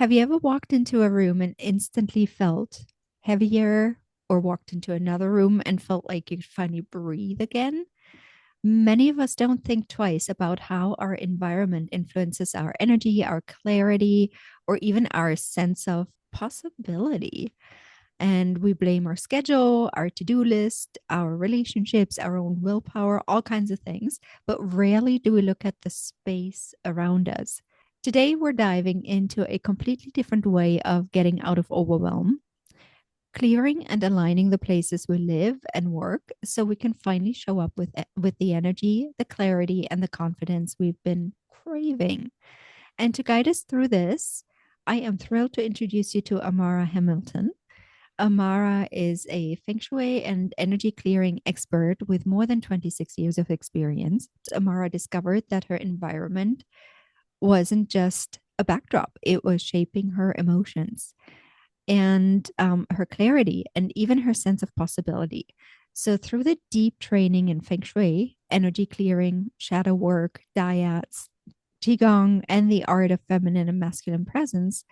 Have you ever walked into a room and instantly felt heavier, or walked into another room and felt like you could finally breathe again? Many of us don't think twice about how our environment influences our energy, our clarity, or even our sense of possibility. And we blame our schedule, our to do list, our relationships, our own willpower, all kinds of things. But rarely do we look at the space around us. Today, we're diving into a completely different way of getting out of overwhelm, clearing and aligning the places we live and work so we can finally show up with the energy, the clarity, and the confidence we've been craving. And to guide us through this, I am thrilled to introduce you to Amara Hamilton. Amara is a Feng Shui and energy clearing expert with more than 26 years of experience. Amara discovered that her environment wasn't just a backdrop, it was shaping her emotions and her clarity and even her sense of possibility. So, through the deep training in Feng Shui, energy clearing, shadow work, dyads, Qigong, and the art of feminine and masculine presence,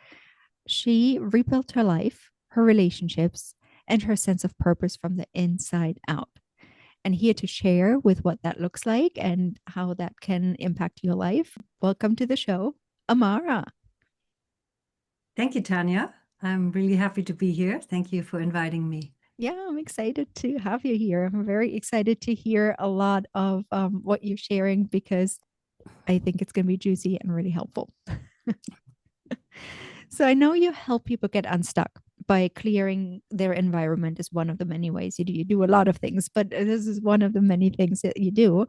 she rebuilt her life, her relationships, and her sense of purpose from the inside out. And here to share with what that looks like and how that can impact your life. Welcome to the show, Amara. Thank you, Tanya. I'm really happy to be here. Thank you for inviting me. Yeah, I'm excited to have you here. I'm very excited to hear a lot of what you're sharing because I think it's going to be juicy and really helpful. So I know you help people get unstuck by clearing their environment is one of the many ways you do. You do a lot of things, but this is one of the many things that you do.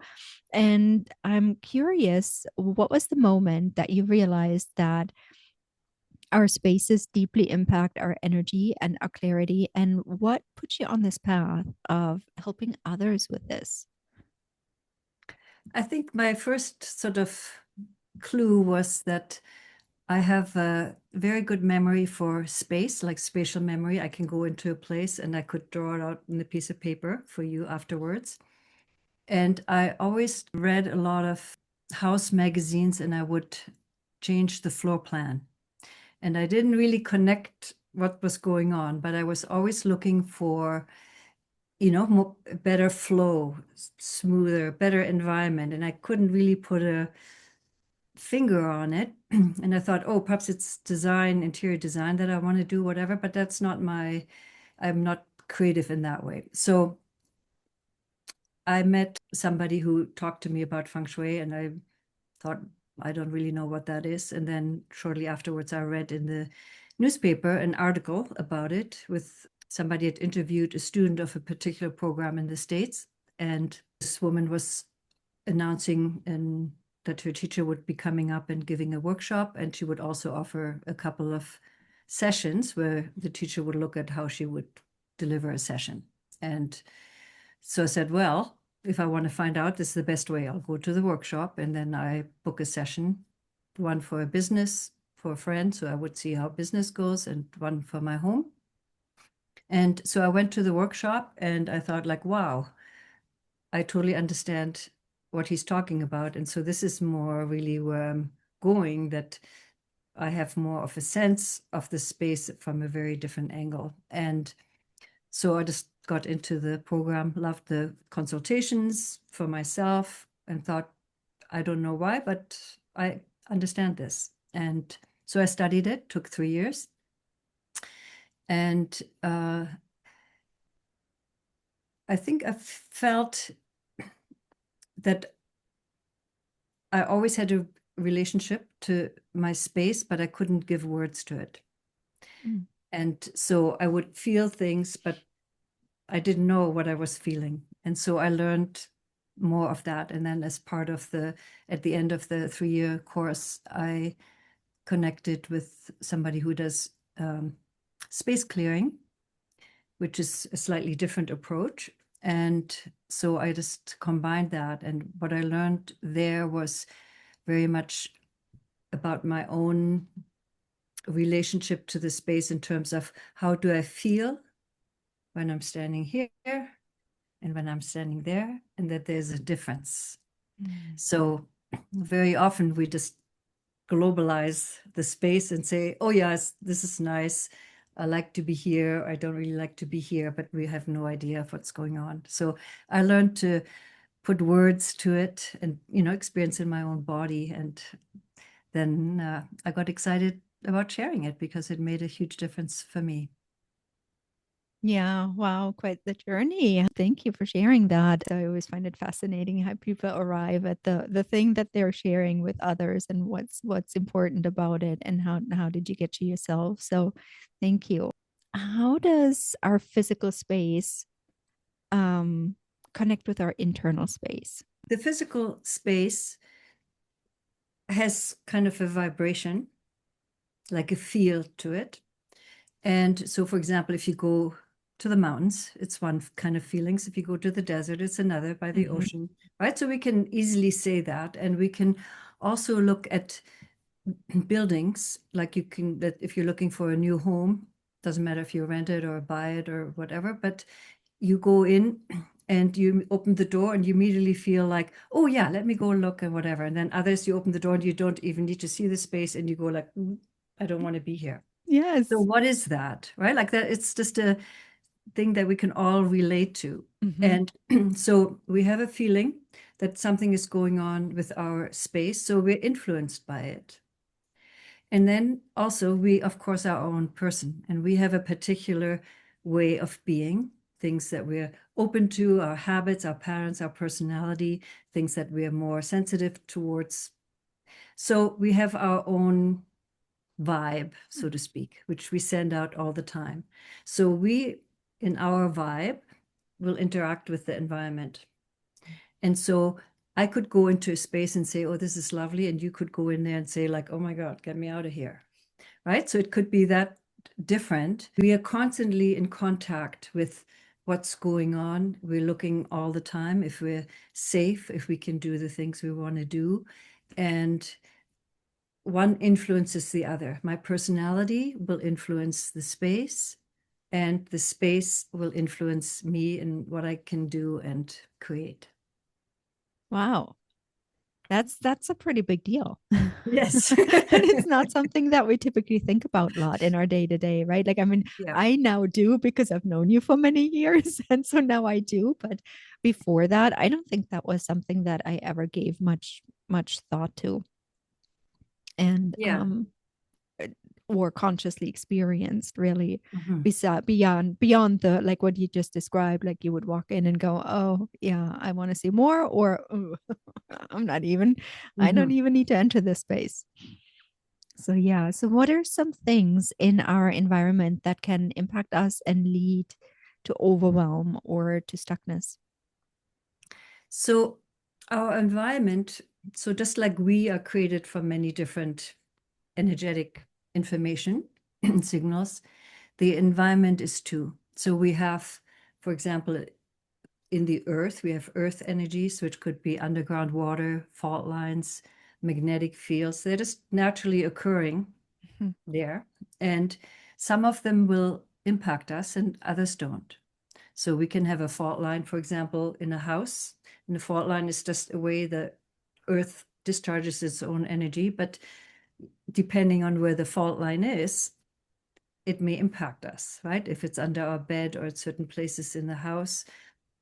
And I'm curious, what was the moment that you realized that our spaces deeply impact our energy and our clarity? And what put you on this path of helping others with this? I think my first sort of clue was that I have a very good memory for space, like spatial memory. I can go into a place and I could draw it out in a piece of paper for you afterwards. And I always read a lot of house magazines and I would change the floor plan. And I didn't really connect what was going on, but I was always looking for more, better flow, smoother, better environment. And I couldn't really put a finger on it. And I thought, oh, perhaps it's design, interior design that I want to do, whatever, but that's not I'm not creative in that way. So I met somebody who talked to me about feng shui and I thought, I don't really know what that is. And then shortly afterwards, I read in the newspaper an article about it with somebody had interviewed a student of a particular program in the States. And this woman was announcing that her teacher would be coming up and giving a workshop. And she would also offer a couple of sessions where the teacher would look at how she would deliver a session. And so I said, well, if I want to find out, this is the best way. I'll go to the workshop and then I book a session, one for a business, for a friend. So I would see how business goes, and one for my home. And so I went to the workshop and I thought, like, wow, I totally understand what he's talking about. And so this is more really where I'm going, that I have more of a sense of the space from a very different angle. And so I just got into the program, loved the consultations for myself, and thought, I don't know why, but I understand this. And so I studied it, took 3 years. And I think I felt that I always had a relationship to my space, but I couldn't give words to it. Mm. And so I would feel things, but I didn't know what I was feeling. And so I learned more of that. And then as part of at the end of the 3-year course, I connected with somebody who does space clearing, which is a slightly different approach. And so I just combined that. And what I learned there was very much about my own relationship to the space in terms of how do I feel when I'm standing here and when I'm standing there, and that there's a difference. Mm. So very often we just globalize the space and say, oh, yes, this is nice. I like to be here. I don't really like to be here, but we have no idea of what's going on. So I learned to put words to it and, experience in my own body. And then I got excited about sharing it because it made a huge difference for me. Yeah, wow, quite the journey. Thank you for sharing that. I always find it fascinating how people arrive at the thing that they're sharing with others and what's important about it and how did you get to yourself. So thank you. How does our physical space um connect with our internal space? The physical space has kind of a vibration, like a feel to it. And so, for example, if you go to the mountains, it's one kind of feelings. If you go to the desert, it's another, by the ocean, right? So we can easily say that. And we can also look at buildings, like you can, that if you're looking for a new home, doesn't matter if you rent it or buy it or whatever, but you go in and you open the door and you immediately feel like, oh yeah, let me go look and whatever. And then others, you open the door and you don't even need to see the space and you go like, I don't want to be here. So Yes. what is that, right? Like that, it's just a thing that we can all relate to. Mhm. And so we have a feeling that something is going on with our space, so we're influenced by it. And then also we, of course, are our own person, and we have a particular way of being, things that we're open to, our habits, our patterns, our personality, things that we are more sensitive towards. So we have our own vibe, so to speak, which we send out all the time. So we, in our vibe, will interact with the environment. And so I could go into a space and say, oh, this is lovely. And you could go in there and say, like, oh my God, get me out of here. Right? So it could be that different. We are constantly in contact with what's going on. We're looking all the time if we're safe, if we can do the things we want to do. And one influences the other. My personality will influence the space, and the space will influence me and what I can do and create. Wow. That's a pretty big deal. Yes. And it's not something that we typically think about a lot in our day to day, right? Like, I mean, Yeah. I now do because I've known you for many years. And so now I do. But before that, I don't think that was something that I ever gave much thought to. And Yeah. or consciously experienced really Mhm. beyond the like what you just described, like you would walk in and go, oh yeah, I want to see more, or oh, I'm not even, I don't Mhm. even need to enter this space. So yeah, so what are some things in our environment that can impact us and lead to overwhelm or to stuckness? So our environment, so just like we are created from many different energetic information signals, the environment is too. So we have, for example, in the earth, we have earth energies, which could be underground water, fault lines, magnetic fields. They're just naturally occurring Mhm. there. And some of them will impact us and others don't. So we can have a fault line, for example, in a house. And the fault line is just a way the earth discharges its own energy. But depending on where the fault line is, it may impact us, right? If it's under our bed or at certain places in the house,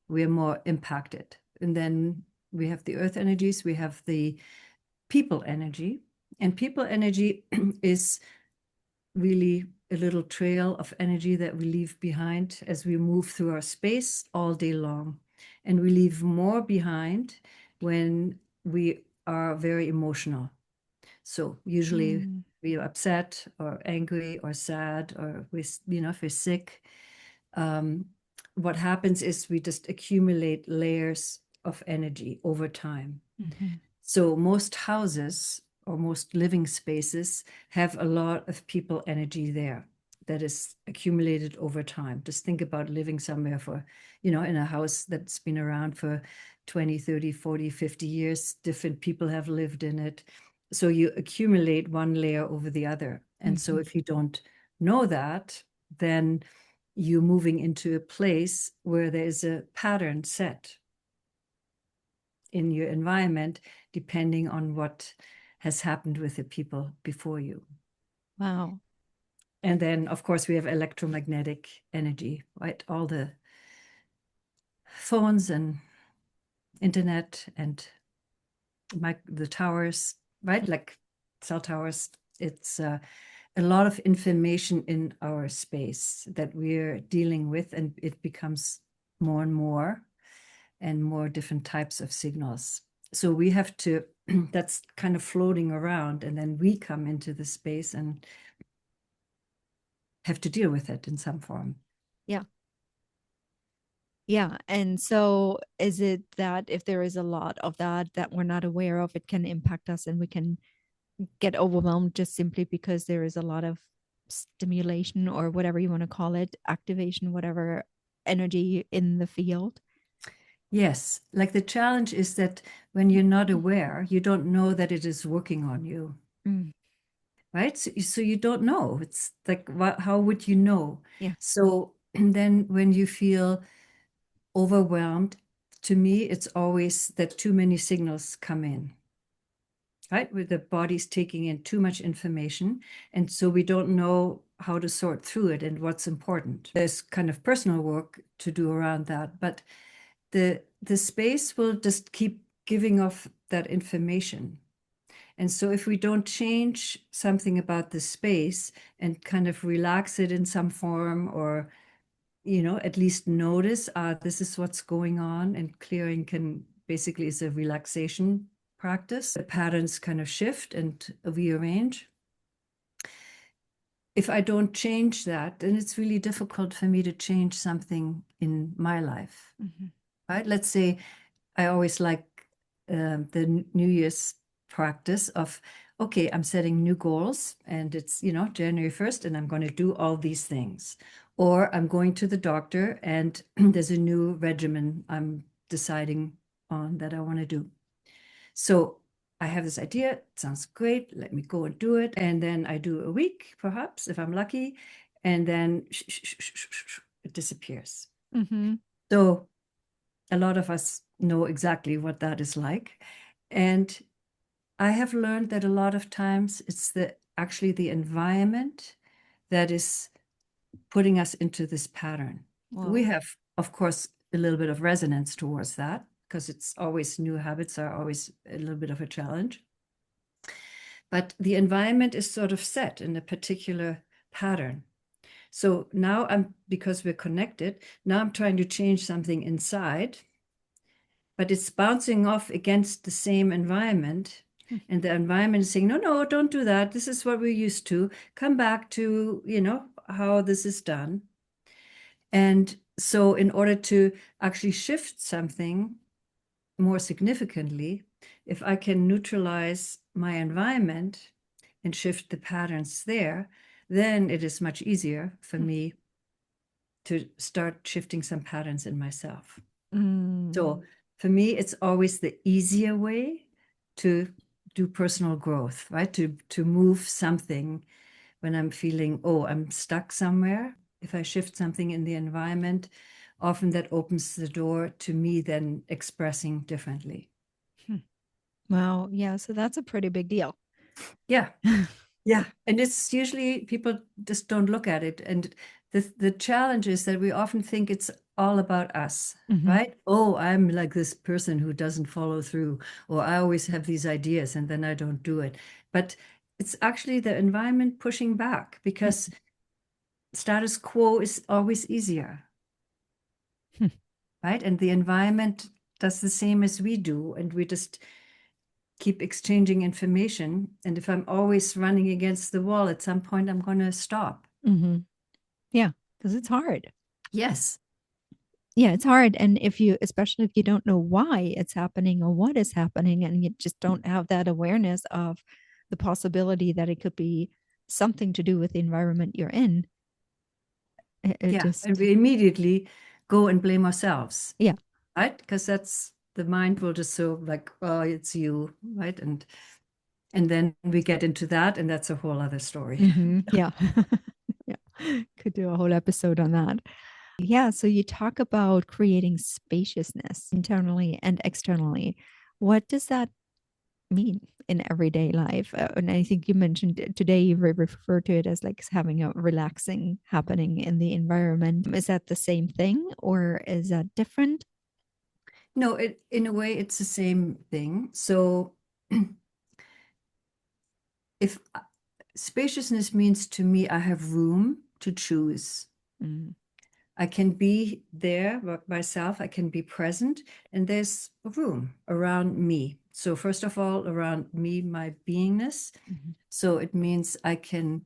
we're more impacted. And then we have the earth energies, we have the people energy. And people energy is really a little trail of energy that we leave behind as we move through our space all day long. And we leave more behind when we are very emotional. So usually Mm. we are upset or angry or sad, or if we're sick. Um, what happens is we just accumulate layers of energy over time. Mhm. So most houses or most living spaces have a lot of people energy there that is accumulated over time. Just think about living somewhere for, in a house that's been around for 20, 30, 40, 50 years. Different people have lived in it. So you accumulate one layer over the other. And so Mhm. if you don't know that, then you're moving into a place where there's a pattern set in your environment, depending on what has happened with the people before you. Wow. And then, of course, we have electromagnetic energy, right? All the phones and internet and the towers, right? Like cell towers. It's a lot of information in our space that we're dealing with, and it becomes more and more different types of signals. So we have to, that's kind of floating around, and then we come into the space and have to deal with it in some form. Yeah. Yeah. And so is it that if there is a lot of that we're not aware of, it can impact us and we can get overwhelmed just simply because there is a lot of stimulation or whatever you want to call it, activation, whatever energy in the field? Yes, like the challenge is that when you're not aware, you don't know that it is working on you, Mm. right? So you don't know. It's like, how would you know? Yeah. So and then when you feel overwhelmed, to me, it's always that too many signals come in, right? Where the body's taking in too much information. And so we don't know how to sort through it and what's important. There's kind of personal work to do around that, but the space will just keep giving off that information. And so if we don't change something about the space and kind of relax it in some form, or at least notice, this is what's going on, and clearing can basically is a relaxation practice. The patterns kind of shift and rearrange. If I don't change that, then it's really difficult for me to change something in my life, right? Let's say I always like the New Year's practice of, okay, I'm setting new goals, and it's, January 1st, and I'm going to do all these things. Or I'm going to the doctor and there's a new regimen I'm deciding on that I want to do. So I have this idea, it sounds great, let me go and do it. And then I do a week, perhaps, if I'm lucky, and then it disappears. Mm-hmm. So a lot of us know exactly what that is like. And I have learned that a lot of times it's actually the environment that is putting us into this pattern. We Whoa. have, of course, a little bit of resonance towards that, because it's always, new habits are always a little bit of a challenge. But the environment is sort of set in a particular pattern. So now because we're connected, now I'm trying to change something inside, but it's bouncing off against the same environment. And the environment is saying, no, no, don't do that. This is what we're used to. Come back to, how this is done. And so in order to actually shift something more significantly, if I can neutralize my environment and shift the patterns there, then it is much easier for me to start shifting some patterns in myself. So for me, it's always the easier way to do personal growth, right? To move something when I'm feeling, oh, I'm stuck somewhere. If I shift something in the environment, often that opens the door to me then expressing differently. Wow. Yeah. So that's a pretty big deal. Yeah. Yeah. And it's usually people just don't look at it. And the challenge is that we often think it's all about us, right? Oh, I'm like this person who doesn't follow through, or I always have these ideas and then I don't do it. But it's actually the environment pushing back, because status quo is always easier, right? And the environment does the same as we do, and we just keep exchanging information. And if I'm always running against the wall, at some point I'm going to stop. Yeah, because it's hard. Yes. Yeah, it's hard. And especially if you don't know why it's happening or what is happening, and you just don't have that awareness of the possibility that it could be something to do with the environment you're in. It Yeah. just, And we immediately go and blame ourselves, yeah. right? Because that's the mind will just so like, oh, it's you, right? And then we get into that, and that's a whole other story. Yeah. Yeah. Could do a whole episode on that. Yeah. So you talk about creating spaciousness internally and externally. What does that mean in everyday life? And I think you mentioned today you refer to it as like having a relaxing happening in the environment. Is that the same thing or is that different? No, in a way, it's the same thing. So if spaciousness means to me, I have room to choose. Mm, I can be there by myself, I can be present, and there's room around me. So, first of all, around me, my beingness. mhm, So, it means I can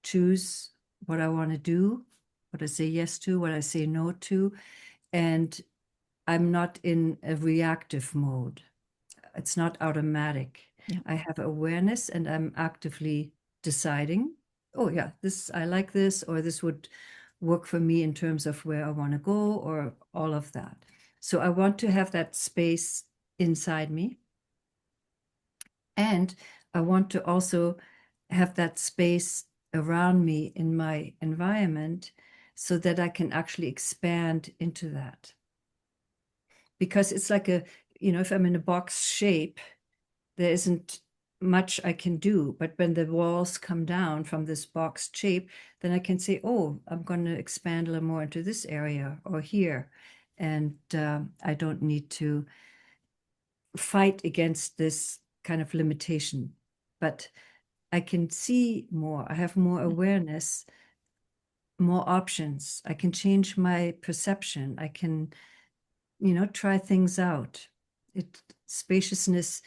choose what I want to do, what I say yes to, what I say no to, and I'm not in a reactive mode. It's not automatic. yeah. I have awareness and I'm actively deciding, oh yeah, this I like this, or this would work for me in terms of where I want to go, or all of that. So I want to have that space inside me. And I want to also have that space around me in my environment so that I can actually expand into that. Because it's like if I'm in a box shape, there isn't much I can do. But when the walls come down from this box shape, then I can say, oh, I'm going to expand a little more into this area or here. And I don't need to fight against this kind of limitation. But I can see more. I have more awareness, more options. I can change my perception. I can, try things out. Spaciousness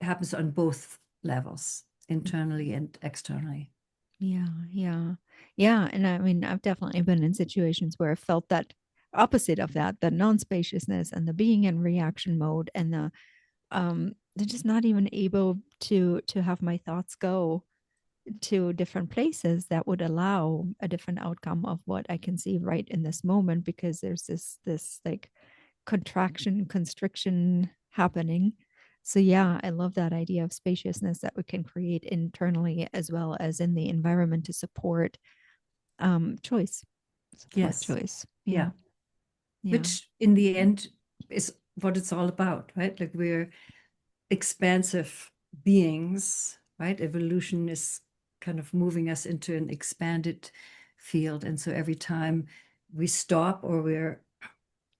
happens on both levels, internally and externally. Yeah, yeah, yeah. And I mean, I've definitely been in situations where I felt that opposite of that, the non-spaciousness and the being in reaction mode and they're just not even able to have my thoughts go to different places that would allow a different outcome of what I can see right in this moment because there's this like contraction, constriction happening. So yeah, I love that idea of spaciousness that we can create internally as well as in the environment to support choice. Support Yes. choice. Yeah. Yeah. Yeah. Which in the end is what it's all about, right? Like we're expansive beings, right? Evolution is kind of moving us into an expanded field. And so every time we stop or we're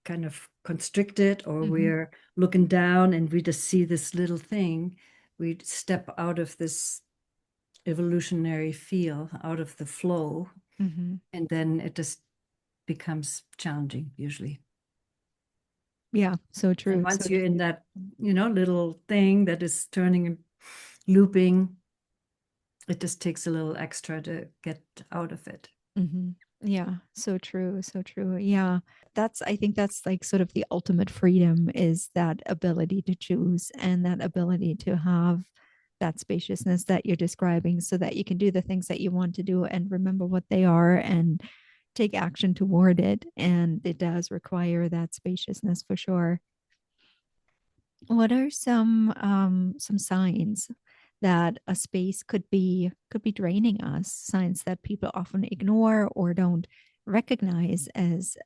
kind of constricted or Mm-hmm. we're looking down and we just see this little thing, we step out of this evolutionary feel, out of the flow, Mm-hmm. and then it just becomes challenging usually. Yeah. So And true. once So you're true. in that, little thing that is turning and looping, it just takes a little extra to get out of it. Mm-hmm. Yeah, so true, so true. Yeah, I think that's like sort of the ultimate freedom is that ability to choose and that ability to have that spaciousness that you're describing so that you can do the things that you want to do and remember what they are and take action toward it. And it does require that spaciousness for sure. What are some signs that a space could be draining us? Signs that people often ignore or don't recognize as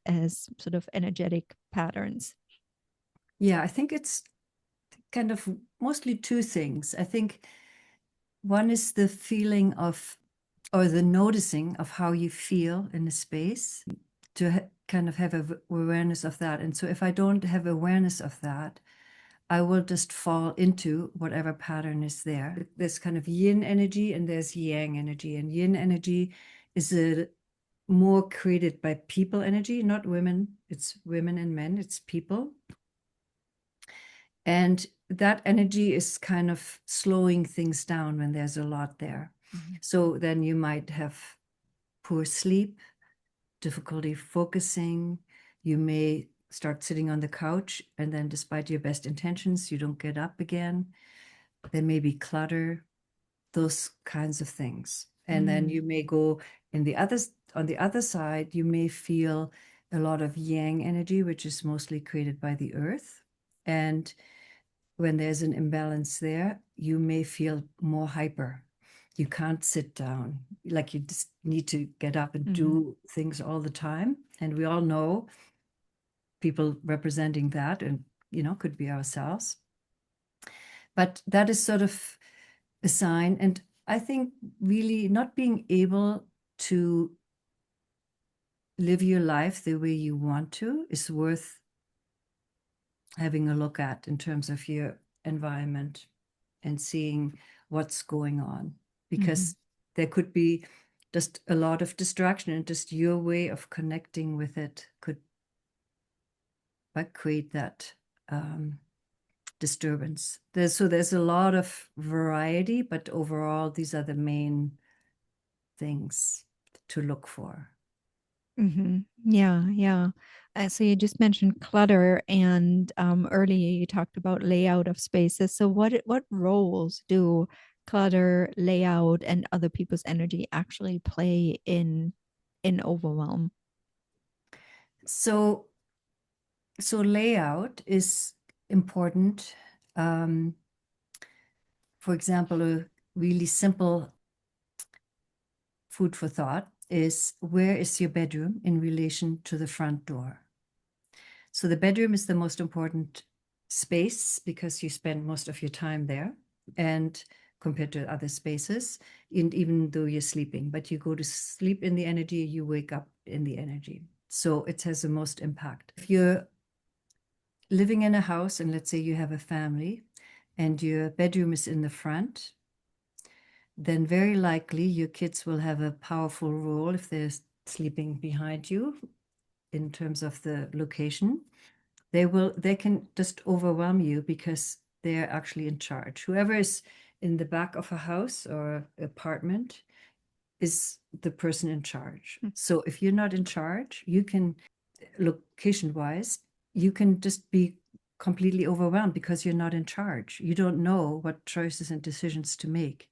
sort of energetic patterns. Yeah, I think it's kind of mostly two things. I think one is the feeling of, or the noticing of how you feel in a space, to kind of have awareness of that. And so if I don't have awareness of that, I will just fall into whatever pattern is there. There's kind of yin energy and there's yang energy. And yin energy is a more created by people energy, not women. It's women and men, it's people. And that energy is kind of slowing things down when there's a lot there. Mm-hmm. So then you might have poor sleep, difficulty focusing. You may start sitting on the couch, and then, despite your best intentions, you don't get up again. There may be clutter, those kinds of things. And then you may go on the other side, you may feel a lot of yang energy, which is mostly created by the earth. And when there's an imbalance there, you may feel more hyper. You can't sit down. Like you just need to get up and Mm-hmm. do things all the time. And we all know people representing that, and could be ourselves. But that is sort of a sign. And I think really not being able to live your life the way you want to is worth having a look at in terms of your environment and seeing what's going on, because there could be just a lot of distraction, and just your way of connecting with it could create that disturbance. There's a lot of variety, but overall, these are the main things to look for. Yeah, yeah. So you just mentioned clutter, and earlier you talked about layout of spaces. So what roles do clutter, layout, and other people's energy actually play in overwhelm? So layout is important. For example, a really simple food for thought is, where is your bedroom in relation to the front door? So the bedroom is the most important space because you spend most of your time there, and compared to other spaces, even though you're sleeping, but you go to sleep in the energy, you wake up in the energy. So it has the most impact. If you're living in a house and let's say you have a family and your bedroom is in the front, then very likely your kids will have a powerful role if they're sleeping behind you in terms of the location. They can just overwhelm you because they're actually in charge. Whoever is in the back of a house or apartment is the person in charge. So if you're not in charge, you can, location wise, you can just be completely overwhelmed because you're not in charge. You don't know what choices and decisions to make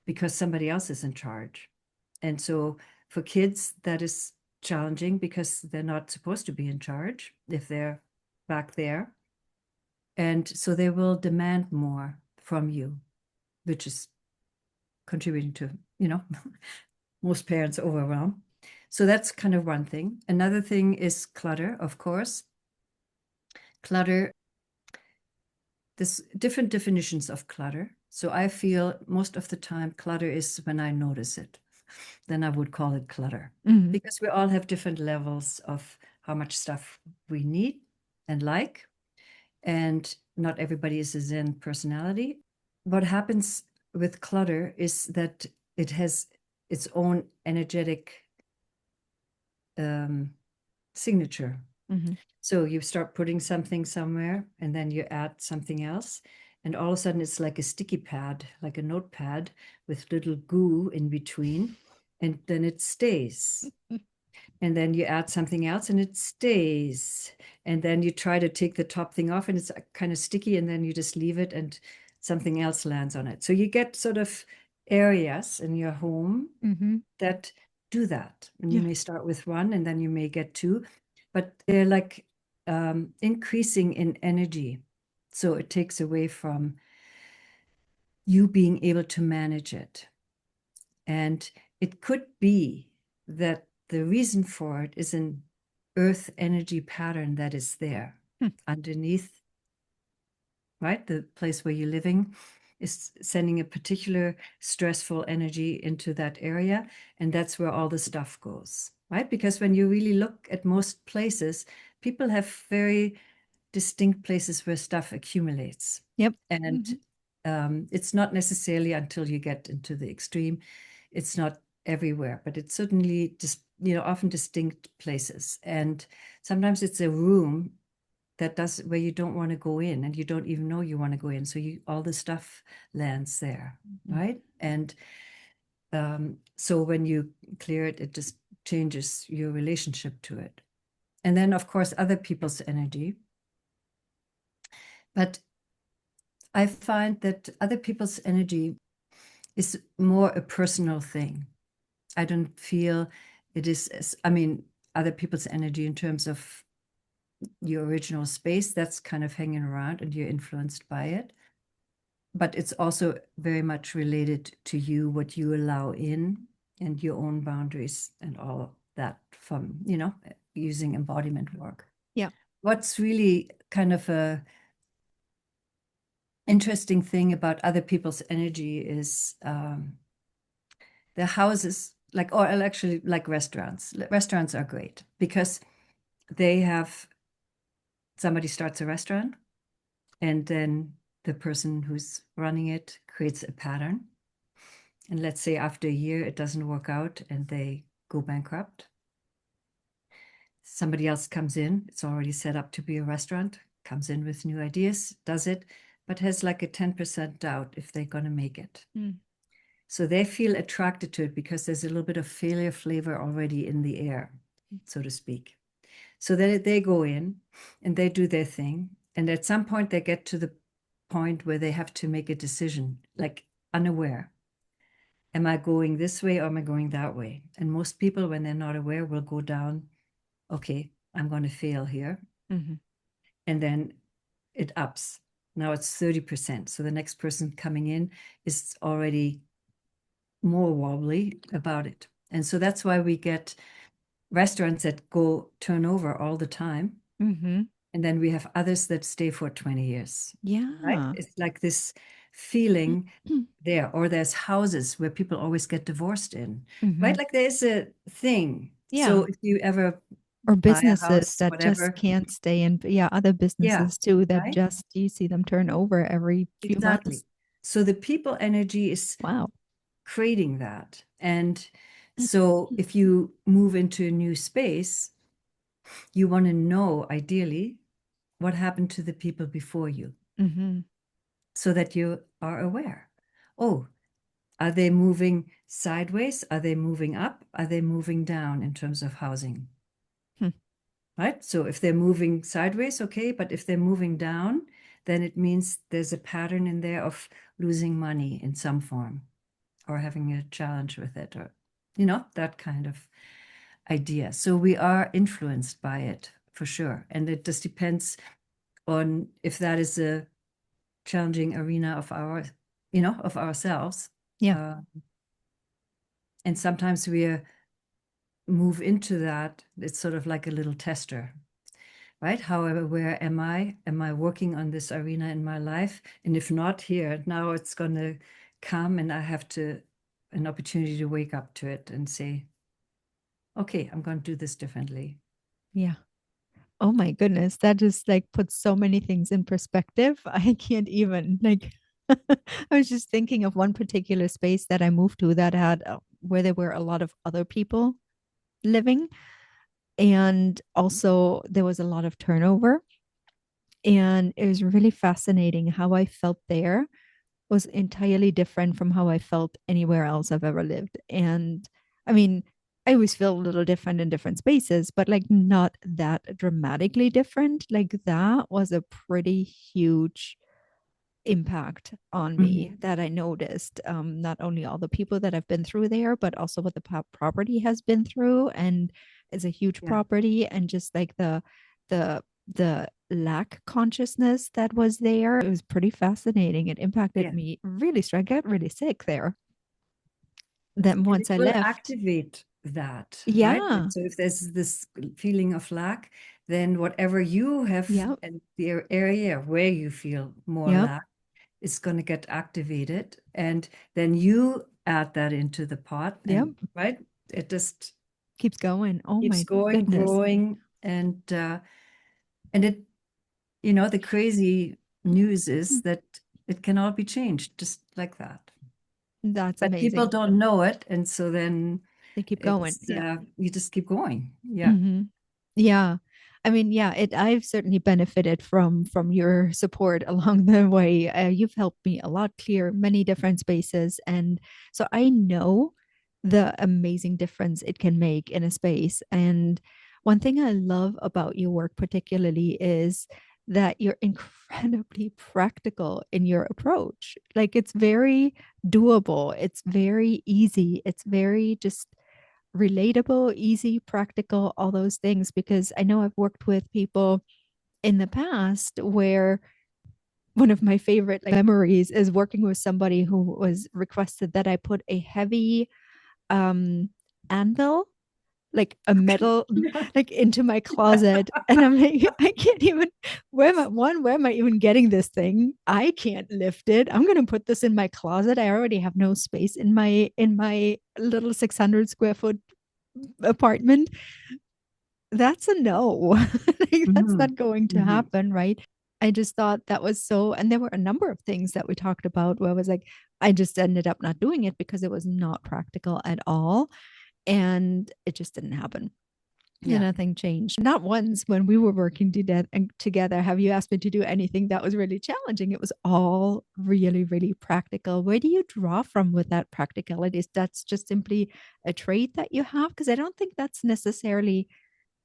because somebody else is in charge. And so for kids, that is challenging because they're not supposed to be in charge if they're back there. And so they will demand more from you, which is contributing to, most parents overwhelm. So that's kind of one thing. Another thing is clutter, of course. Clutter, there's different definitions of clutter. So I feel most of the time clutter is when I notice it. Then I would call it clutter, because we all have different levels of how much stuff we need and like, and not everybody is a Zen personality. What happens with clutter is that it has its own energetic signature. So you start putting something somewhere and then you add something else. And all of a sudden it's like a sticky pad, like a notepad with little goo in between. And then it stays. And then you add something else and it stays. And then you try to take the top thing off and it's kind of sticky, and then you just leave it and something else lands on it. So you get sort of areas in your home that do that. And you may start with one and then you may get two, but they're like increasing in energy. So it takes away from you being able to manage it. And it could be that the reason for it is an earth energy pattern that is there underneath, right? The place where you're living is sending a particular stressful energy into that area. And that's where all the stuff goes, right? Because when you really look at most places, people have very distinct places where stuff accumulates. Yep. And it's not necessarily until you get into the extreme, it's not everywhere, but it's certainly just, often distinct places. And sometimes it's a room that does where you don't want to go in and you don't even know you want to go in. So all the stuff lands there, right? And so when you clear it, it just changes your relationship to it. And then, of course, other people's energy. But I find that other people's energy is more a personal thing. I don't feel it is, other people's energy in terms of your original space, that's kind of hanging around and you're influenced by it. But it's also very much related to you, what you allow in and your own boundaries and all of that from, using embodiment work. Yeah. What's really kind of interesting thing about other people's energy is the houses, like, or actually like restaurants. Restaurants are great because they have somebody starts a restaurant and then the person who's running it creates a pattern. And let's say after a year, it doesn't work out and they go bankrupt. Somebody else comes in, it's already set up to be a restaurant, comes in with new ideas, does it, but has like a 10% doubt if they're going to make it. Mm. So they feel attracted to it because there's a little bit of failure flavor already in the air, so to speak. So then they go in and they do their thing. And at some point, they get to the point where they have to make a decision, like unaware. Am I going this way or am I going that way? And most people, when they're not aware, will go down, okay, I'm going to fail here. Mm-hmm. And then it ups. Now it's 30%. So the next person coming in is already more wobbly about it. And so that's why we get restaurants that go turn over all the time. Mm-hmm. And then we have others that stay for 20 years, right? Yeah. It's like this feeling there. Or there's houses where people always get divorced in, Mm-hmm. right? Like there's a thing. Yeah. So if you ever Or buy a businesses house, that just whatever, can't stay in. Yeah, other yeah, businesses too that right? just you see them turn over every few Exactly. months. So the people energy is Wow. creating that. And so if you move into a new space, you want to know ideally what happened to the people before you Mm-hmm. so that you are aware. Oh, are they moving sideways? Are they moving up? Are they moving down in terms of housing? Hmm. Right? So if they're moving sideways, okay, but if they're moving down, then it means there's a pattern in there of losing money in some form or having a challenge with it or, that kind of idea. So we are influenced by it for sure. And it just depends on if that is a challenging arena of of ourselves. Yeah. Uh, and sometimes we move into that. It's sort of like a little tester, right? However, where am I? Am I working on this arena in my life? And if not here, now it's going to come and I have an opportunity to wake up to it and say, okay, I'm going to do this differently. Yeah. Oh my goodness. That just like puts so many things in perspective. I can't even like I was just thinking of one particular space that I moved to that had where there were a lot of other people living. And also there was a lot of turnover. And it was really fascinating how I felt there was entirely different from how I felt anywhere else I've ever lived. And I mean, I always feel a little different in different spaces, but like not that dramatically different. Like that was a pretty huge impact on me Mhm. that I noticed. Not only all the people that have been through there, but also what the property has been through, and it's a huge Yeah. property, and just like the lack consciousness that was there. It was pretty fascinating. It impacted Yeah. me really. I got really sick there. Then And it once I will left, activate that, right? yeah, So if there's this feeling of lack, then whatever you have yep, and the area where you feel more yep, lack is going to get activated. And then you add that into the pot yep, and right, it just keeps going. Oh keeps my going, goodness, growing. And it, the crazy news is that it can all be changed just like that. that's But people amazing. don't know it. And so then They keep going. it's Yeah. you just keep going. Yeah. Hmm. Yeah. I mean, yeah, I've certainly benefited from your support along the way. You've helped me a lot clear many different spaces. And so I know the amazing difference it can make in a space. And one thing I love about your work particularly is that you're incredibly practical in your approach. Like it's very doable. It's very easy. It's very just relatable, easy, practical, all those things. Because I know I've worked with people in the past where one of my favorite memories is working with somebody who was requested that I put a heavy um, anvil like a metal like into my closet. And I'm like, I can't even, where am I even getting this thing? I can't lift it. I'm gonna put this in my closet. I already have no space in my little 600 square foot apartment. That's a no. Like, that's Mhm. not going to Mhm. happen, right? I just thought that was so, and there were a number of things that we talked about where I was like, I just ended up not doing it because it was not practical at all. And it just didn't happen. And Yeah. nothing changed. Not once when we were working together have you asked me to do anything that was really challenging. It was all really, really practical. Where do you draw from with that practicality? That's just simply a trait that you have? Because I don't think that's necessarily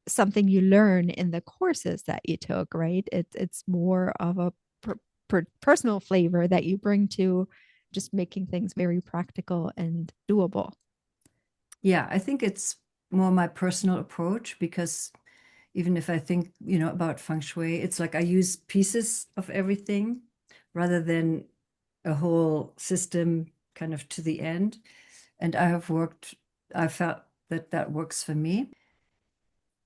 something you learn in the courses that you took, right? It's more of a personal flavor that you bring to just making things very practical and doable. Yeah, I think it's more my personal approach because even if I think, about feng shui, it's like I use pieces of everything rather than a whole system kind of to the end. And I felt that that works for me.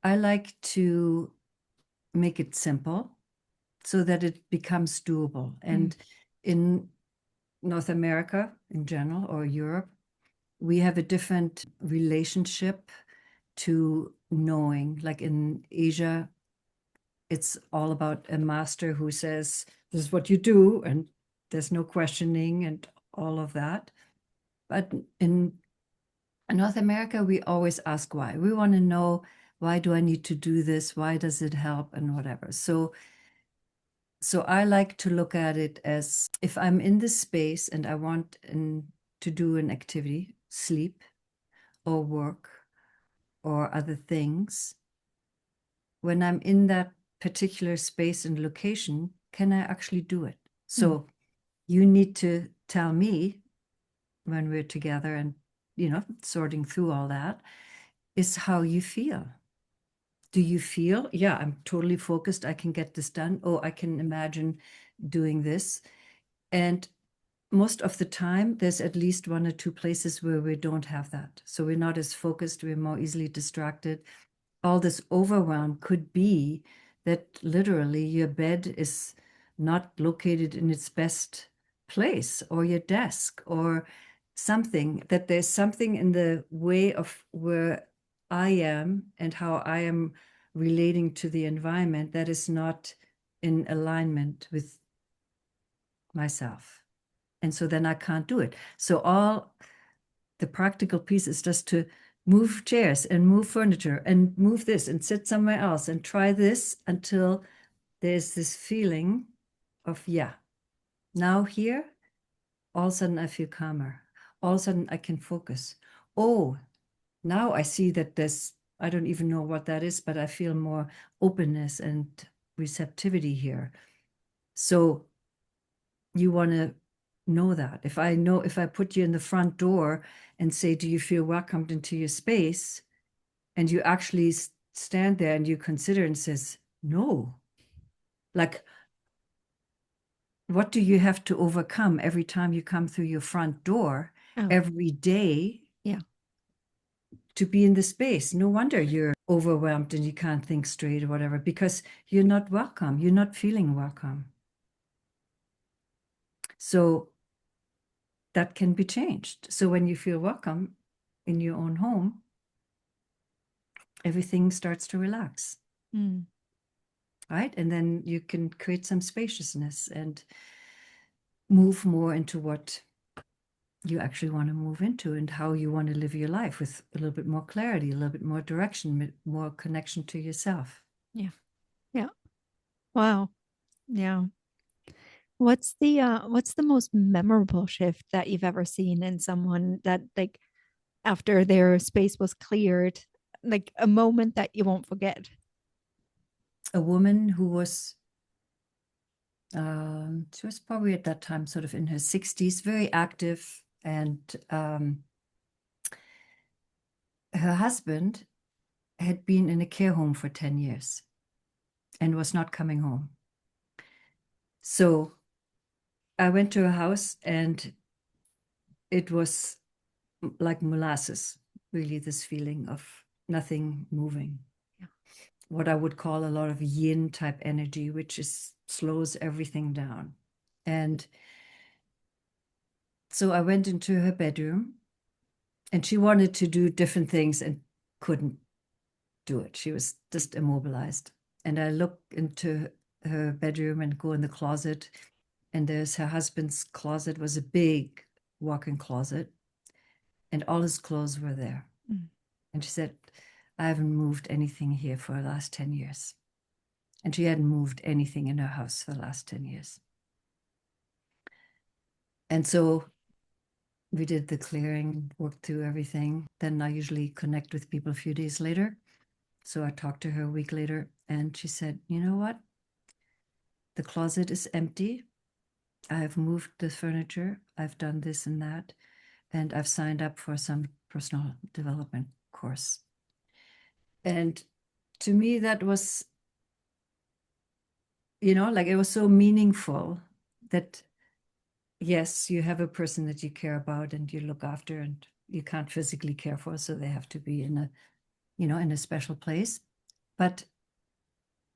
I like to make it simple so that it becomes doable. Mm, And in North America in general, or Europe, we have a different relationship to knowing. Like in Asia, it's all about a master who says, this is what you do, and there's no questioning and all of that. But in North America, we always ask why. We want to know, why do I need to do this? Why does it help? And whatever. So I like to look at it as if I'm in this space and I want to do an activity, sleep or work or other things, when I'm in that particular space and location, can I actually do it? mm, So you need to tell me when we're together and, sorting through all that, is how you feel. Do you feel, yeah, I'm totally focused, I can get this done. Oh, I can imagine doing this. And most of the time, there's at least one or two places where we don't have that. So we're not as focused, we're more easily distracted. All this overwhelm could be that literally your bed is not located in its best place, or your desk, or something, that there's something in the way of where I am and how I am relating to the environment that is not in alignment with myself. And so then I can't do it. So all the practical piece is just to move chairs and move furniture and move this and sit somewhere else and try this until there's this feeling of, yeah, now here, all of a sudden I feel calmer. All of a sudden I can focus. Oh, now I see that I don't even know what that is, but I feel more openness and receptivity here. So you want to know that. If I put you in the front door and say, do you feel welcomed into your space? And you actually stand there and you consider and says, no. Like, what do you have to overcome every time you come through your front door oh, every day yeah. to be in the space? No wonder you're overwhelmed and you can't think straight or whatever, because you're not welcome. You're not feeling welcome. So that can be changed. So when you feel welcome in your own home, everything starts to relax, Mm, right? And then you can create some spaciousness and move more into what you actually want to move into and how you want to live your life with a little bit more clarity, a little bit more direction, more connection to yourself. yeah. Yeah. Wow. Yeah. What's the most memorable shift that you've ever seen in someone that, like, after their space was cleared, like a moment that you won't forget? A woman who was, she was probably at that time sort of in her 60s, very active, and her husband had been in a care home for 10 years and was not coming home. So I went to her house and it was like molasses, really, this feeling of nothing moving. Yeah. What I would call a lot of yin type energy, which is slows everything down. And so I went into her bedroom, and she wanted to do different things and couldn't do it. She was just immobilized. And I look into her bedroom and go in the closet, and there's her husband's closet, was a big walk-in closet, and all his clothes were there. Mm. And she said, I haven't moved anything here for the last 10 years. And she hadn't moved anything in her house for the last 10 years. And so we did the clearing, worked through everything. Then I usually connect with people a few days later. So I talked to her a week later, and she said, you know what? The closet is empty. I've moved the furniture. I've done this and that. And I've signed up for some personal development course. And to me, that was, like it was so meaningful that, yes, you have a person that you care about and you look after, and you can't physically care for, so they have to be in a special place. But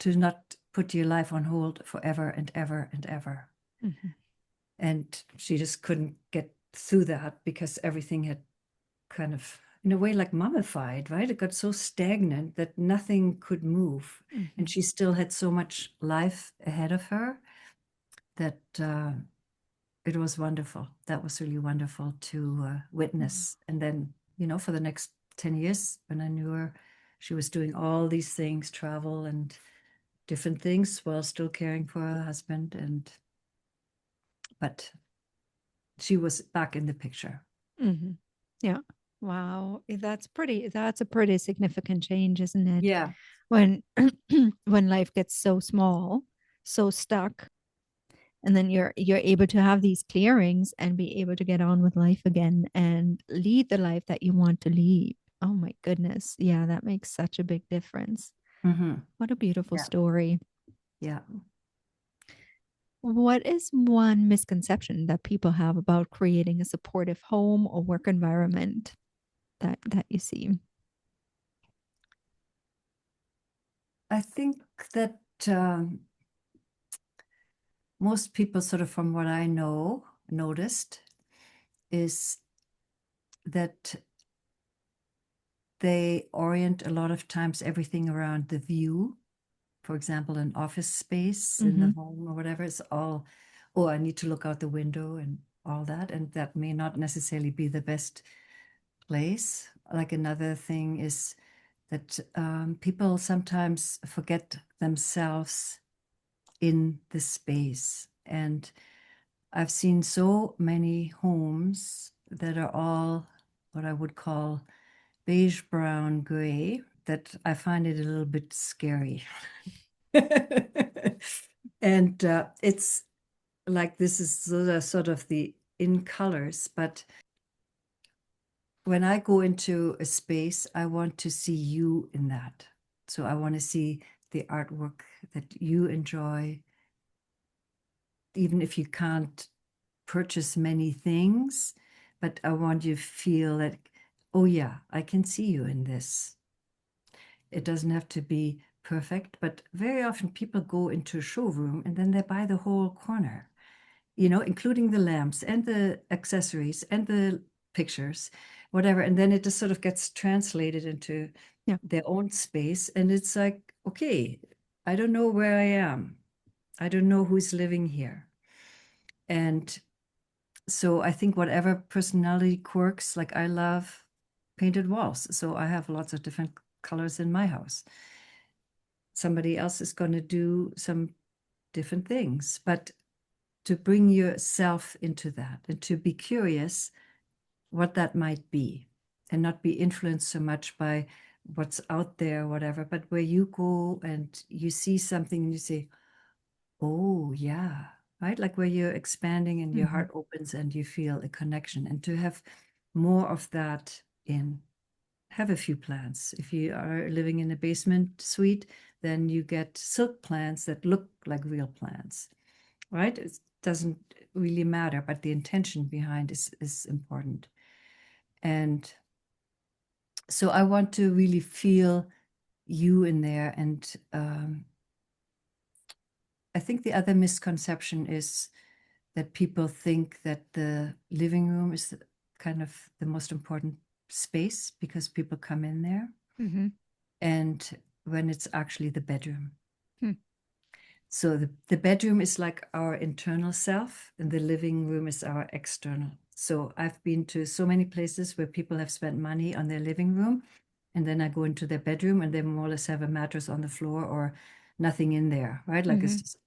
to not put your life on hold forever and ever and ever. Mm-hmm. And she just couldn't get through that because everything had kind of, in a way, like mummified, right? It got so stagnant that nothing could move. Mm-hmm. And she still had so much life ahead of her that it was wonderful. That was really wonderful to witness. And then, for the next 10 years, when I knew her, she was doing all these things, travel and different things, while still caring for her husband. But she was back in the picture. Mm-hmm. Yeah. Wow. That's a pretty significant change, isn't it? Yeah. When when life gets so small, so stuck, and then you're able to have these clearings and be able to get on with life again and lead the life that you want to lead. Oh my goodness. Yeah, that makes such a big difference. Mm-hmm. What a beautiful Yeah. story. Yeah. What is one misconception that people have about creating a supportive home or work environment that you see? I think that most people, sort of from what I know, noticed is that they orient a lot of times everything around the view. For example, an office space in the Mm-hmm. home or whatever, it's all, oh, I need to look out the window and all that. And that may not necessarily be the best place. Like another thing is that people sometimes forget themselves in the space. And I've seen so many homes that are all what I would call beige, brown, gray, that I find it a little bit scary. And it's like those are sort of the in colors, but when I go into a space, I want to see you in that. So I want to see the artwork that you enjoy, even if you can't purchase many things, but I want you to feel like, oh yeah, I can see you in this. It doesn't have to be perfect, but very often people go into a showroom and then they buy the whole corner, including the lamps and the accessories and the pictures, whatever. And then it just sort of gets translated into Yeah. their own space. And it's like, okay, I don't know where I am. I don't know who's living here. And so I think whatever personality quirks, like I love painted walls. So I have lots of different colors in my house. Somebody else is going to do some different things, but to bring yourself into that and to be curious what that might be and not be influenced so much by what's out there, whatever, but where you go and you see something and you say, oh, yeah, right? Like where you're expanding and your Mm-hmm. heart opens and you feel a connection, and to have more of that in. Have a few plants. If you are living in a basement suite, then you get silk plants that look like real plants, right? It doesn't really matter, but the intention behind is important. And So I want to really feel you in there. And I think the other misconception is that people think that the living room is kind of the most important space because people come in there, Mm-hmm. and when it's actually the bedroom. Hmm. So the bedroom is like our internal self, and the living room is our external. So I've been to so many places where people have spent money on their living room, and then I go into their bedroom and they more or less have a mattress on the floor or nothing in there, right? Like Mm-hmm. it's just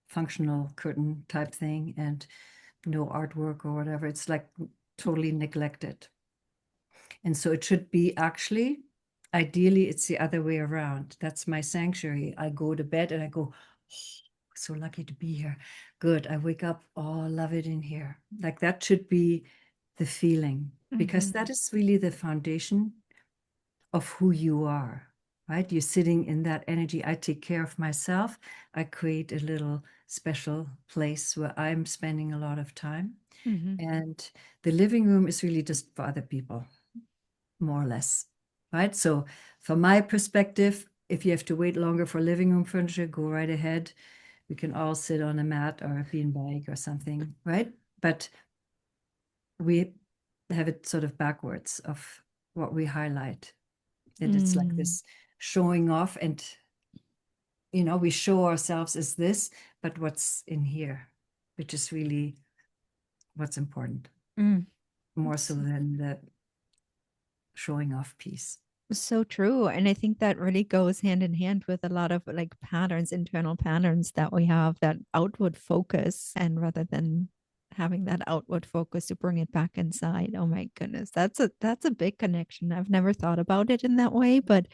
functional curtain type thing and no artwork or whatever. It's like totally neglected. And so it should be actually, ideally, it's the other way around. That's my sanctuary. I go to bed and I go, oh, so lucky to be here. Good. I wake up, oh, love it in here. Like that should be the feeling, because Mm-hmm. that is really the foundation of who you are, right? You're sitting in that energy. I take care of myself. I create a little special place where I'm spending a lot of time. Mm-hmm. And the living room is really just for other people, more or less, right? So from my perspective, if you have to wait longer for living room furniture, go right ahead. We can all sit on a mat or a beanbag or something, right? But we have it sort of backwards of what we highlight. And it's like Mm. this showing off, and we show ourselves as this, but what's in here, which is really what's important, Mm. more so S- than the showing off piece. So true. And I think that really goes hand in hand with a lot of like patterns, internal patterns that we have, that outward focus. And rather than having that outward focus to bring it back inside. Oh my goodness. That's a big connection. I've never thought about it in that way, but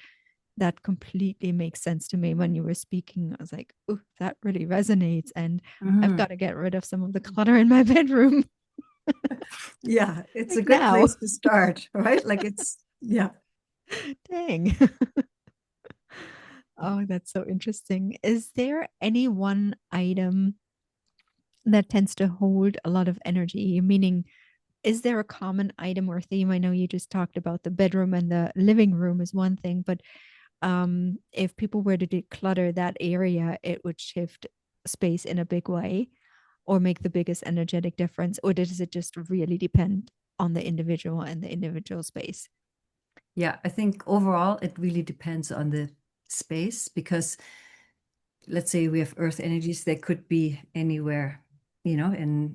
that completely makes sense to me when you were speaking. I was like, oh, that really resonates. And I've Mhm. got to get rid of some of the clutter in my bedroom. Yeah, it's a Like good now. place to start, right? Like yeah. Dang. Oh, that's so interesting. Is there any one item that tends to hold a lot of energy? Meaning, is there a common item or theme? I know you just talked about the bedroom and the living room is one thing, but if people were to declutter that area, it would shift space in a big way or make the biggest energetic difference? Or does it just really depend on the individual and the individual space? Yeah, I think overall it really depends on the space, because let's say we have earth energies, they could be anywhere, in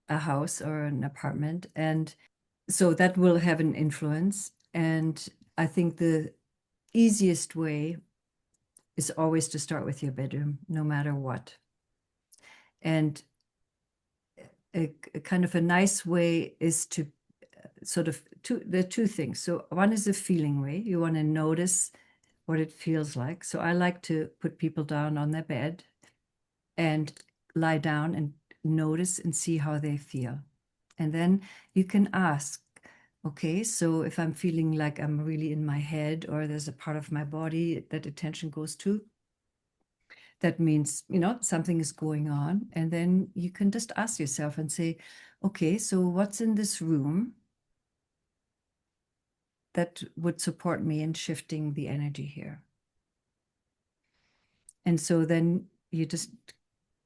a house or an apartment. And so that will have an influence. And I think the easiest way is always to start with your bedroom, no matter what. And a kind of a nice way is to sort of the two things. So one is a feeling way. You want to notice what it feels like. So I like to put people down on their bed and lie down and notice and see how they feel. And then you can ask, okay, so if I'm feeling like I'm really in my head, or there's a part of my body that attention goes to, that means, something is going on. And then you can just ask yourself and say, okay, so what's in this room that would support me in shifting the energy here? And so then you just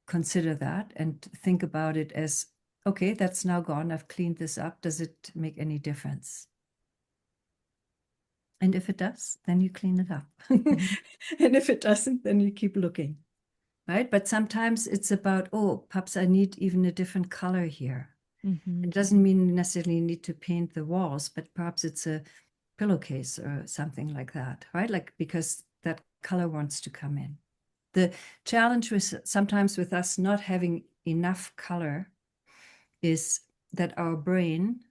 consider that and think about it as, okay, that's now gone. I've cleaned this up. Does it make any difference? And if it does, then you clean it up. Mhm. And if it doesn't, then you keep looking, right? But sometimes it's about, oh, perhaps I need even a different color here. Mhm. It doesn't mean you necessarily need to paint the walls, but perhaps it's a pillowcase or something like that, right? Like, because that color wants to come in. The challenge with sometimes with us not having enough color is that our brain,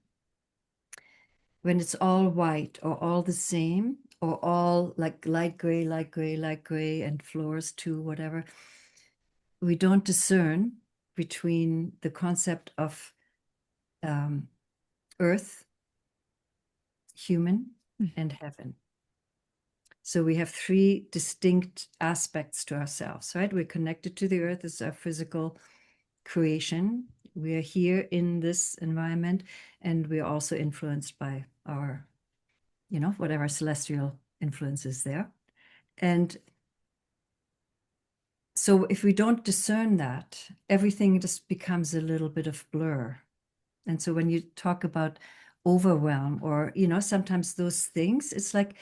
when it's all white or all the same, or all like light gray, light gray, light gray, and floors too, whatever, we don't discern between the concept of um, earth, human, Mhm. and heaven. So we have three distinct aspects to ourselves, right? We're connected to the earth as our physical creation. We are here in this environment, and we're also influenced by our whatever celestial influence is there. And so if we don't discern that, everything just becomes a little bit of blur. And so when you talk about overwhelm or, sometimes those things, it's like,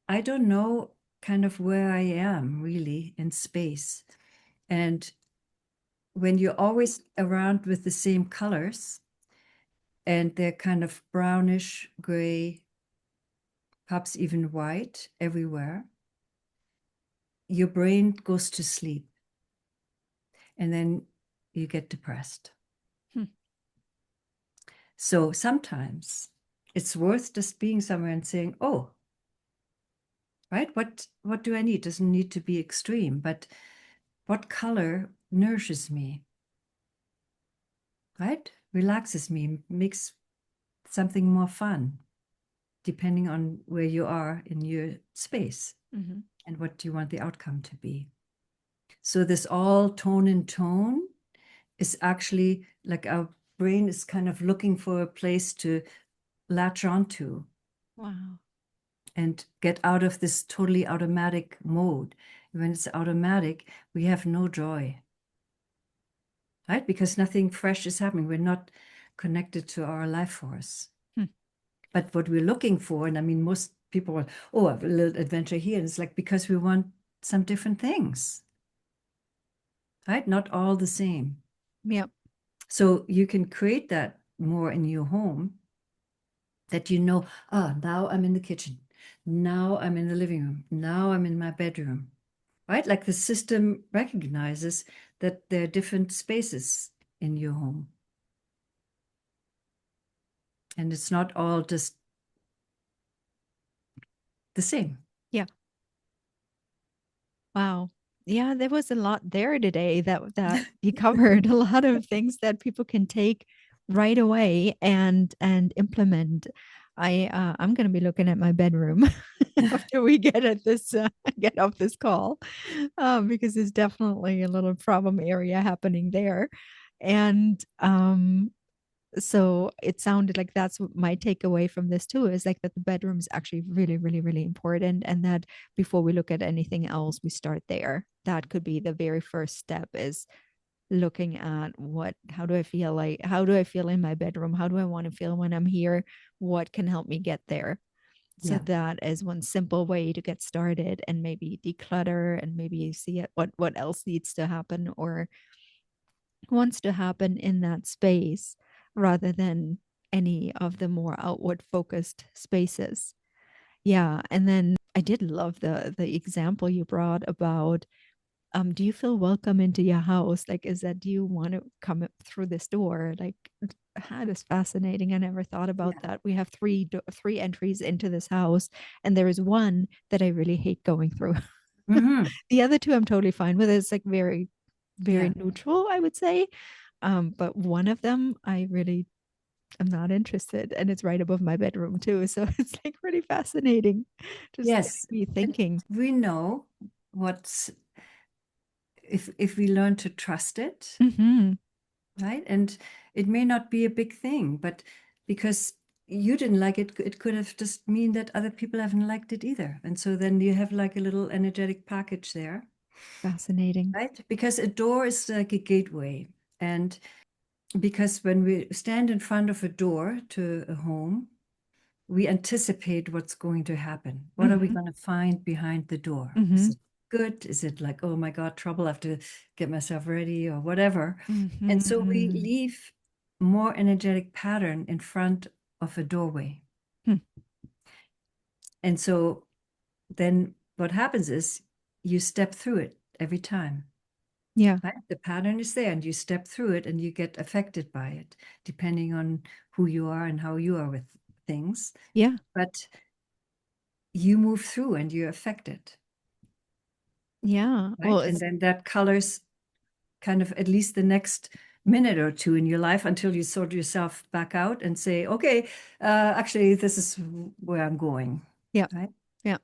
I don't know kind of where I am really in space. And when you're always around with the same colors and they're kind of brownish, gray, perhaps even white everywhere, your brain goes to sleep and then you get depressed. Hmm. So sometimes it's worth just being somewhere and saying, oh, right, what do I need? Doesn't need to be extreme, but what color nourishes me, right? Relaxes me, makes something more fun, depending on where you are in your space Mm-hmm. and what do you want the outcome to be. So this all tone and tone is actually like our brain is kind of looking for a place to latch onto Wow. and get out of this totally automatic mode. When it's automatic, we have no joy, right? Because nothing fresh is happening. We're not connected to our life force. Hmm. But what we're looking for, and I mean, most people are, oh, I have a little adventure here. And it's like because we want some different things, right? Not all the same. Yep. So you can create that more in your home that now I'm in the kitchen. Now I'm in the living room. Now I'm in my bedroom, right? Like the system recognizes that there are different spaces in your home. And it's not all just the same. Yeah. Wow. Yeah, there was a lot there today that you covered a lot of things that people can take right away and implement. I'm going to be looking at my bedroom after we get off this call, because there's definitely a little problem area happening there, and so it sounded like that's what my takeaway from this too, is like that the bedroom is actually really, really, really important, and that before we look at anything else, we start there. That could be the very first step, is looking at how do I feel in my bedroom, how do I want to feel when I'm here, what can help me get there. So Yeah. that is one simple way to get started, and maybe declutter and maybe see what else needs to happen or wants to happen in that space, rather than any of the more outward focused spaces. Yeah. And then I did love the example you brought about, do you feel welcome into your house? Like, is that, do you want to come through this door? Like, that is fascinating. I never thought about Yeah. that. We have three entries into this house, and there is one that I really hate going through. Mm-hmm. The other two I'm totally fine with. It's like very, very Yeah. neutral, I would say. But one of them I really am not interested, and it's right above my bedroom too. So it's like really fascinating, just getting Yes. me And thinking. we know what's if we learn to trust it, Mm-hmm. right? And it may not be a big thing, but because you didn't like it, it could have just mean that other people haven't liked it either. And so then you have like a little energetic package there, Fascinating. right? Because a door is like a gateway. And because when we stand in front of a door to a home, we anticipate what's going to happen. What are we Mm-hmm. going to find behind the door? Mm-hmm. Is it good? Is it like, oh my God, trouble, I have to get myself ready or whatever? And so we Mm-hmm. leave more energetic pattern in front of a doorway. Hmm. And so then what happens is you step through it every time. Yeah. Right? The pattern is there and you step through it and you get affected by it, depending on who you are and how you are with things. Yeah. But you move through and you're affected, Yeah. Well, right? And it's then that colors kind of at least the next minute or two in your life until you sort yourself back out and say, okay, actually, this is where I'm going, yeah. right? Yeah.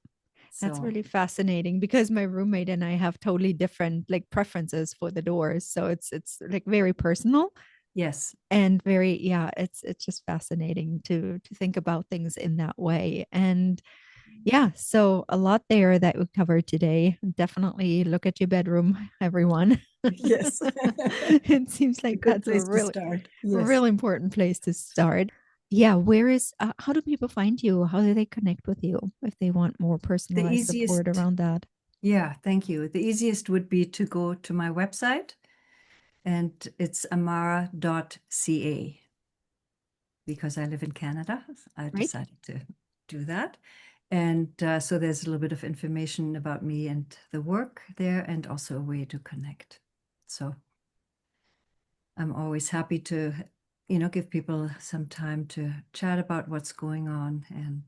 That's So, really fascinating, because my roommate and I have totally different like preferences for the doors. So it's like very personal. Yes. And very, yeah, it's just fascinating to think about things in that way. And yeah, so a lot there that we covered today. Definitely look at your bedroom, everyone. Yes. It seems A like good that's a place to really, start. Yes. really important place to start. Yeah, how do people find you? How do they connect with you if they want more The personalized support easiest, around that? yeah, thank you. The easiest would be to go to my website, and it's amara.ca. Because I live in Canada, I Right? decided to do that. And so there's a little bit of information about me and the work there, and also a way to connect. So I'm always happy to, give people some time to chat about what's going on and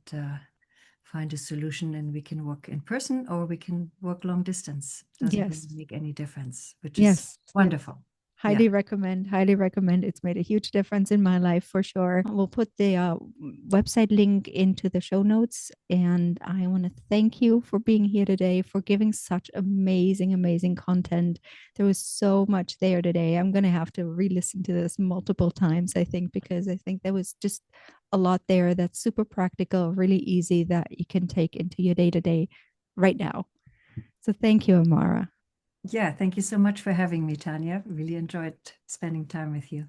find a solution. And we can work in person or we can work long distance. Doesn't really Yes. make any difference, which is Yes. Yes. wonderful. Yeah. Highly recommend, highly recommend. It's made a huge difference in my life for sure. We'll put the website link into the show notes. And I want to thank you for being here today, for giving such amazing, amazing content. There was so much there today. I'm going to have to re listen to this multiple times, I think, because I think there was just a lot there that's super practical, really easy that you can take into your day to day right now. So thank you, Amara. Yeah. Thank you so much for having me, Tanya. Really enjoyed spending time with you.